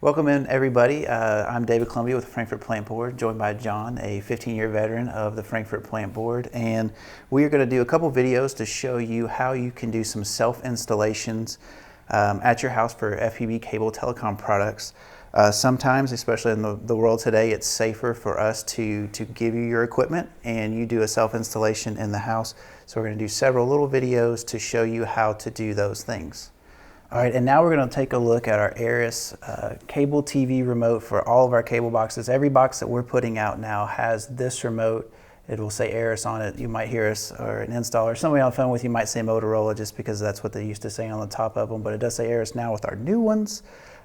Welcome in, everybody. I'm David Columbia with the Frankfurt Plant Board, joined by John, a 15-year veteran of the Frankfurt Plant Board, and we are going to do a couple videos to show you how you can do some self-installations at your house for FPB cable telecom products. Sometimes, especially in the world today, it's safer for us to give you your equipment and you do a self-installation in the house. So we're going to do several little videos to show you how to do those things. All right, and now we're going to take a look at our Aris cable TV remote for all of our cable boxes. Every box that we're putting out now has this remote. It will say Aris on it. You might hear us, or an installer, somebody on the phone with you might say Motorola just because that's what they used to say on the top of them, but it does say Aris now with our new ones.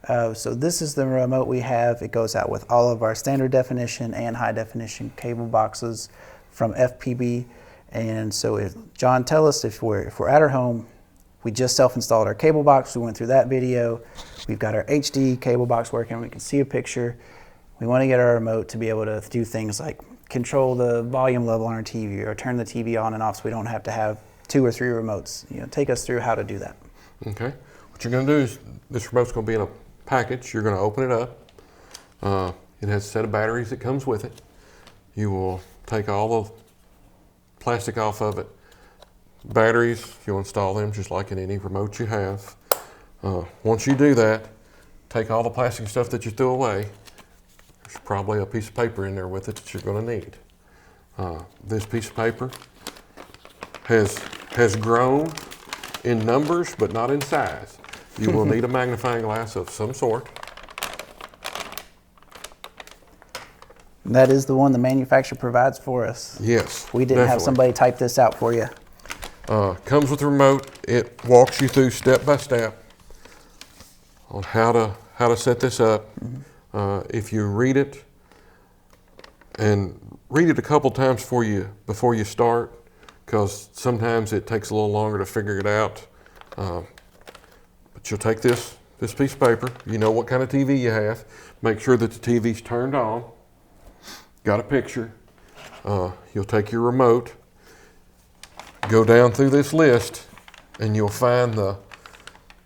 So this is the remote we have. It goes out with all of our standard definition and high definition cable boxes from FPB. And so John, tell us if we're at our home. We just self-installed our cable box. We went through that video. We've got our HD cable box working. We can see a picture. We want to get our remote to be able to do things like control the volume level on our TV or turn the TV on and off so we don't have to have 2 or 3 remotes. Take us through how to do that. Okay. What you're going to do is this remote's going to be in a package. You're going to open it up. It has a set of batteries that comes with it. You will take all the plastic off of it. Batteries, you'll install them just like in any remote you have. Once you do that, take all the plastic stuff that you threw away. There's probably a piece of paper in there with it that you're going to need. This piece of paper has grown in numbers but not in size. You will need a magnifying glass of some sort. That is the one the manufacturer provides for us. Yes, we didn't have somebody type this out for you. Comes with the remote. It walks you through step by step on how to set this up. If you read it and read it a couple times before you start, because sometimes it takes a little longer to figure it out. But you'll take this piece of paper. You know what kind of TV you have. Make sure that the TV's turned on. Got a picture. You'll take your remote. Go down through this list and you'll find the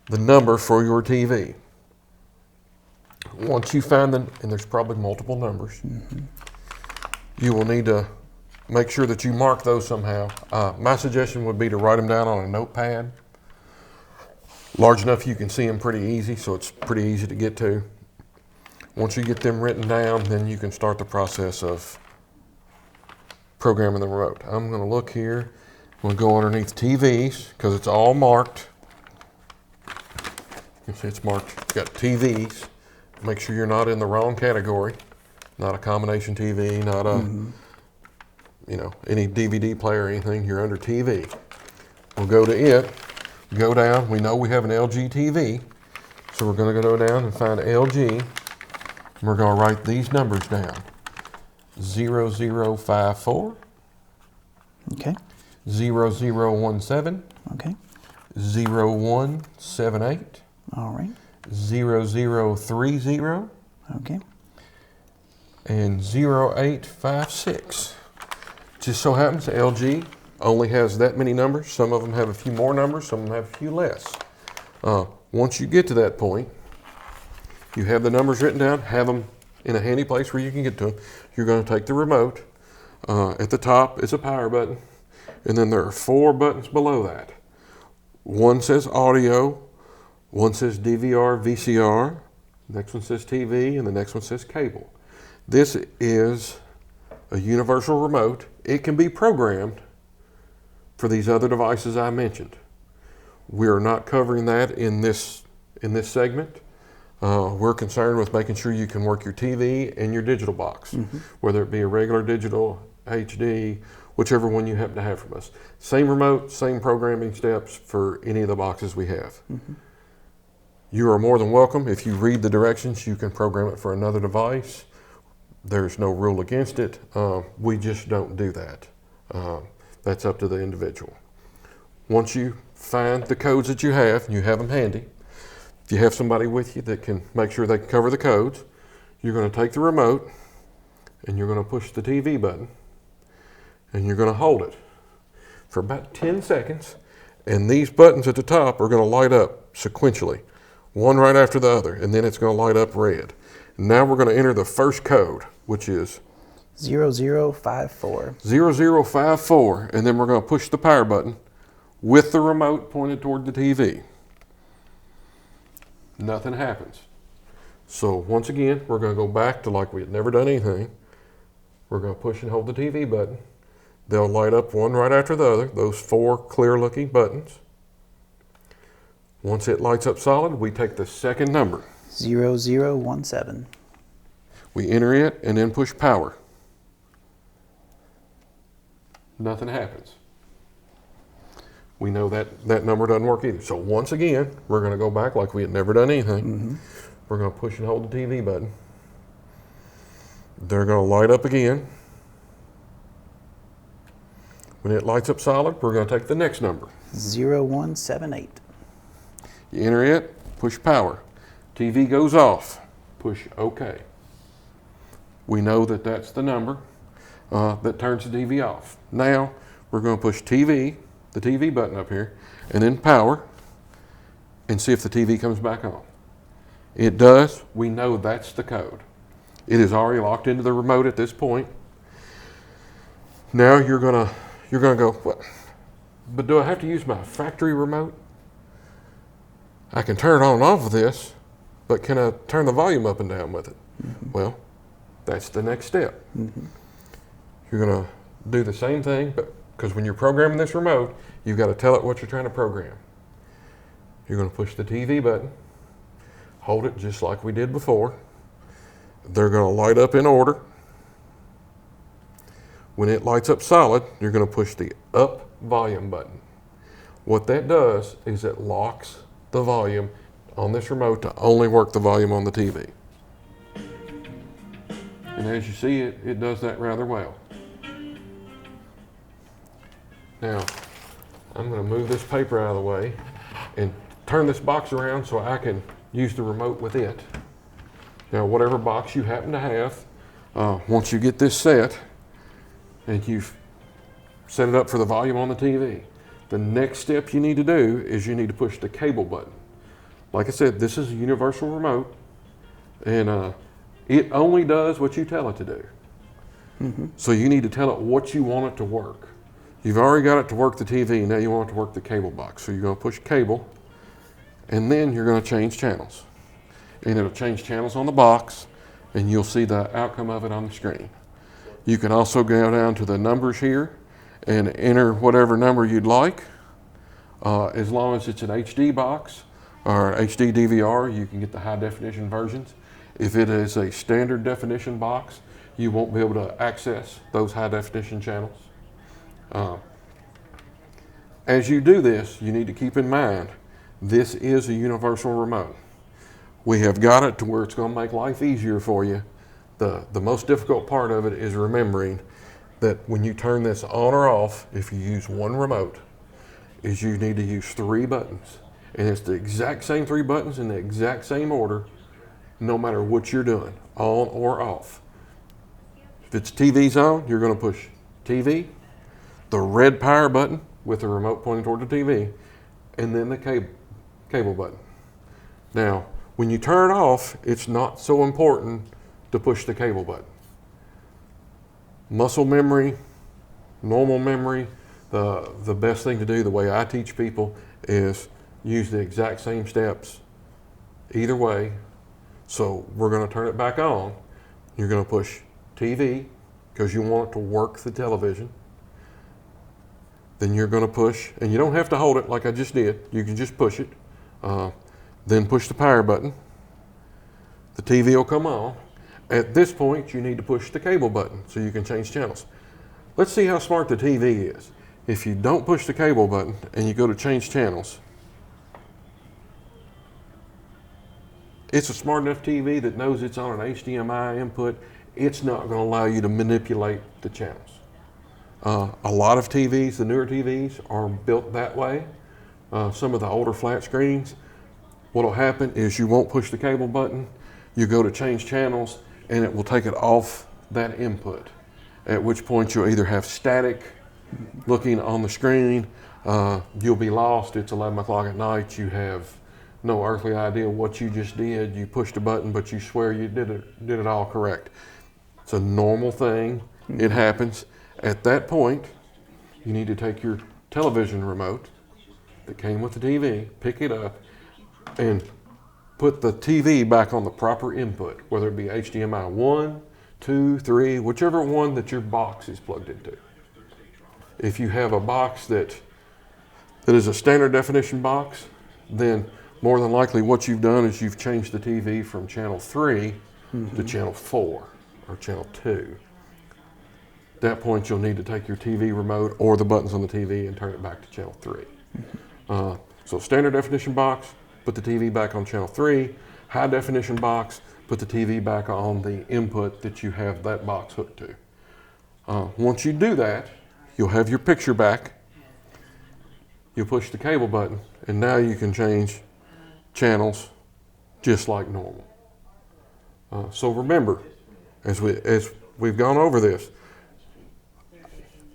number for your TV. Once you find them, and there's probably multiple numbers, you will need to make sure that you mark those somehow. My suggestion would be to write them down on a notepad. Large enough you can see them pretty easy, so it's pretty easy to get to. Once you get them written down, then you can start the process of programming the remote. I'm going to look here. We'll go underneath TVs because it's all marked. You can see it's marked. You've got TVs. Make sure you're not in the wrong category. Not a combination TV, not a any DVD player or anything. You're under TV. We'll go to it. Go down. We know we have an LG TV, so we're going to go down and find LG. And we're going to write these numbers down. 0054. Okay. 0017. Okay. 0178. All right. 0030. Okay. And 0856. Just so happens LG only has that many numbers. Some of them have a few more numbers, some of them have a few less. Once you get to that point, you have the numbers written down, have them in a handy place where you can get to them. You're going to take the remote. At the top is a power button. And then there are 4 buttons below that. One says audio, one says DVR, VCR, the next one says TV, and the next one says cable. This is a universal remote. It can be programmed for these other devices I mentioned. We are not covering that in this segment. We're concerned with making sure you can work your TV and your digital box, whether it be a regular digital, HD, whichever one you happen to have from us. Same remote, same programming steps for any of the boxes we have. You are more than welcome. If you read the directions, you can program it for another device. There's no rule against it. We just don't do that. That's up to the individual. Once you find the codes that you have them handy. If you have somebody with you that can make sure they can cover the codes, you're going to take the remote and you're going to push the TV button. And you're going to hold it for about 10 seconds, and these buttons at the top are going to light up sequentially. one right after the other, and then it's going to light up red. Now we're going to enter the first code, which is 0054. 0054, and then we're going to push the power button with the remote pointed toward the TV. Nothing happens. So once again, we're going to go back to like we had never done anything. We're going to push and hold the TV button. They'll light up one right after the other, those 4 clear looking buttons. Once it lights up solid, we take the second number. 0017. We enter it and then push power. Nothing happens. We know that that number doesn't work either. So once again, we're going to go back like we had never done anything. We're going to push and hold the TV button. They're going to light up again. When it lights up solid, we're going to take the next number. 0178. You enter it, push power. TV goes off, push OK. We know that that's the number that turns the TV off. Now we're going to push TV, the TV button up here, and then power, and see if the TV comes back on. It does. We know that's the code. It is already locked into the remote at this point. Now you're gonna go, what? But do I have to use my factory remote? I can turn it on and off with this, but can I turn the volume up and down with it? Well, that's the next step. You're gonna do the same thing, but because when you're programming this remote, you've got to tell it what you're trying to program. You're gonna push the TV button, hold it just like we did before. They're gonna light up in order. When it lights up solid, you're going to push the up volume button. What that does is it locks the volume on this remote to only work the volume on the TV. And as you see, it does that rather well. Now, I'm going to move this paper out of the way and turn this box around so I can use the remote with it. Now, whatever box you happen to have, once you get this set, and you've set it up for the volume on the TV. The next step you need to do is you need to push the cable button. Like I said, this is a universal remote, and it only does what you tell it to do. So you need to tell it what you want it to work. You've already got it to work the TV, now you want it to work the cable box. So you're going to push cable, and then you're going to change channels. And it'll change channels on the box, and you'll see the outcome of it on the screen. You can also go down to the numbers here and enter whatever number you'd like. As long as it's an HD box or HD DVR, you can get the high definition versions. If it is a standard definition box, you won't be able to access those high definition channels. As you do this, you need to keep in mind, this is a universal remote. We have got it to where it's going to make life easier for you. The most difficult part of it is remembering that when you turn this on or off, if you use one remote, is you need to use 3 buttons. And it's the exact same 3 buttons in the exact same order, no matter what you're doing, on or off. If it's TV's on, you're going to push TV, the red power button with the remote pointing toward the TV, and then the cable button. Now, when you turn it off, it's not so important to push the cable button. Muscle memory, normal memory, the best thing to do, the way I teach people, is use the exact same steps either way. So we're going to turn it back on. You're going to push TV because you want it to work the television. Then you're going to push, and you don't have to hold it like I just did. You can just push it. Then push the power button. The TV will come on. At this point, you need to push the cable button so you can change channels. Let's see how smart the TV is. If you don't push the cable button and you go to change channels, it's a smart enough TV that knows it's on an HDMI input. It's not going to allow you to manipulate the channels. A lot of TVs, the newer TVs, are built that way. Some of the older flat screens, what will happen is you won't push the cable button. You go to change channels, and it will take it off that input, at which point you'll either have static looking on the screen, you'll be lost, it's 11 o'clock at night, you have no earthly idea what you just did. You pushed a button, but you swear you did it all correct. It's a normal thing. It happens. At that point, you need to take your television remote that came with the TV, pick it up, and put the TV back on the proper input, whether it be HDMI 1, 2, 3, whichever one that your box is plugged into. If you have a box that is a standard definition box, then more than likely what you've done is you've changed the TV from channel 3 to channel 4 or channel 2. At that point, you'll need to take your TV remote or the buttons on the TV and turn it back to channel 3. So standard definition box, put the TV back on channel 3. High definition box, put the TV back on the input that you have that box hooked to. Once you do that, you'll have your picture back. You'll push the cable button, and now you can change channels just like normal. So remember, as we've gone over this,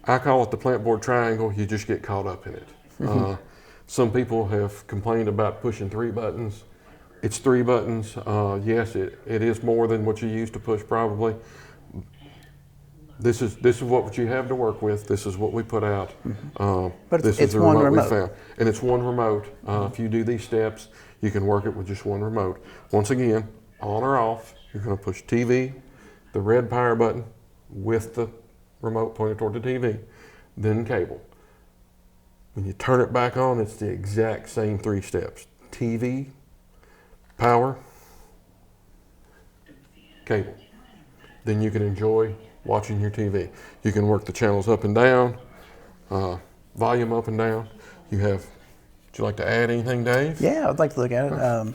I call it the plant board triangle. You just get caught up in it. Some people have complained about pushing 3 buttons. It's 3 buttons. Yes, it is more than what you used to push probably. This is what you have to work with. This is what we put out. But this it's is the one remote remote. we found. And it's one remote. If you do these steps, you can work it with just one remote. Once again, on or off, you're going to push TV, the red power button with the remote pointed toward the TV, then cable. When you turn it back on, it's the exact same 3 steps. TV, power, cable. Then you can enjoy watching your TV. You can work the channels up and down, volume up and down. Would you like to add anything, Dave? Yeah, I'd like to look at it.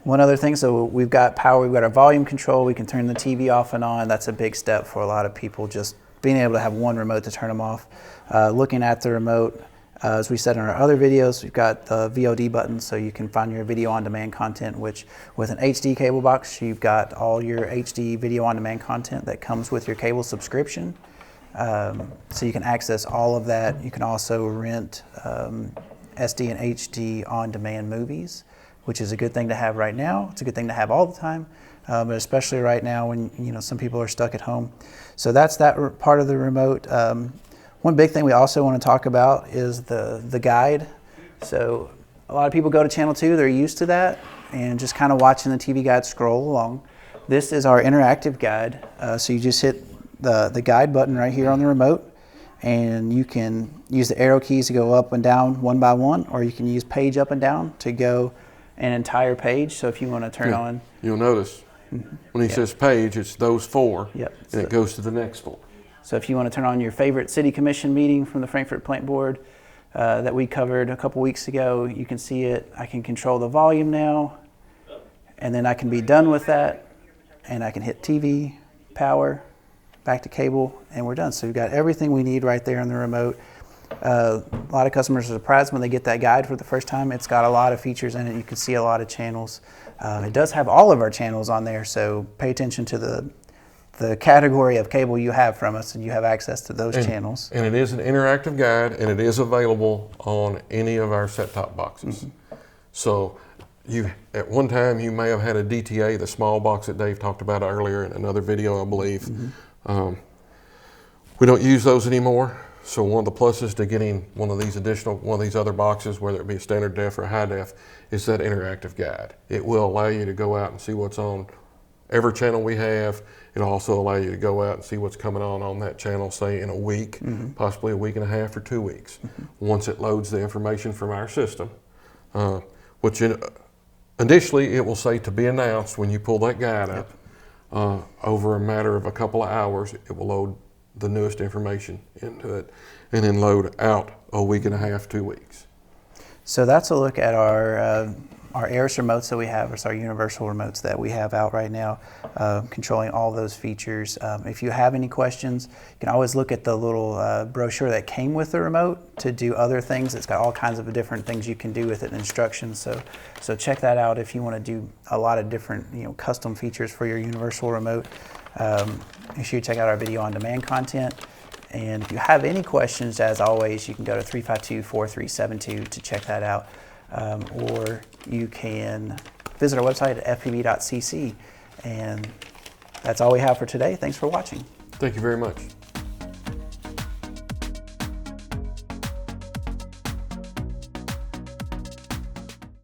One other thing, so we've got power, we've got our volume control, we can turn the TV off and on. That's a big step for a lot of people, just being able to have one remote to turn them off. Looking at the remote, as we said in our other videos, we've got the VOD button, so you can find your video on demand content, which with an HD cable box, you've got all your HD video on demand content that comes with your cable subscription. So you can access all of that. You can also rent SD and HD on demand movies, which is a good thing to have right now. It's a good thing to have all the time, but especially right now when some people are stuck at home. So that's that part of the remote. One big thing we also want to talk about is the guide. So a lot of people go to channel 2, they're used to that, and just kind of watching the TV guide scroll along. This is our interactive guide. So you just hit the guide button right here on the remote, and you can use the arrow keys to go up and down one by one, or you can use page up and down to go an entire page. So if you want to turn on, you'll notice when he says page, it's those 4, Yep. and it goes to the next 4. So if you want to turn on your favorite city commission meeting from the Frankfurt Plant Board that we covered a couple weeks ago, you can see it. I can control the volume now, and then I can be done with that, and I can hit TV, power, back to cable, and we're done. So we've got everything we need right there on the remote. A lot of customers are surprised when they get that guide for the first time. It's got a lot of features in it. You can see a lot of channels. It does have all of our channels on there, so pay attention to the category of cable you have from us, and you have access to those channels. And it is an interactive guide, and it is available on any of our set-top boxes. So at one time you may have had a DTA, the small box that Dave talked about earlier in another video, I believe. We don't use those anymore. So one of the pluses to getting one of these other boxes, whether it be a standard def or a high def, is that interactive guide. It will allow you to go out and see what's on every channel we have. It'll also allow you to go out and see what's coming on that channel, say in a week, possibly a week and a half or 2 weeks. Once it loads the information from our system, which initially it will say to be announced when you pull that guide up. Over a matter of a couple of hours, it will load the newest information into it, and then load out a week and a half, 2 weeks. So that's a look at our Aeris remotes that we have. It's our universal remotes that we have out right now, controlling all those features. If you have any questions, you can always look at the little brochure that came with the remote to do other things. It's got all kinds of different things you can do with it and instructions. So check that out if you want to do a lot of different custom features for your universal remote. Make sure you check out our video on demand content. And if you have any questions, as always, you can go to 352-4372 to check that out. or you can visit our website at fpb.cc. And that's all we have for today. Thanks for watching. Thank you very much.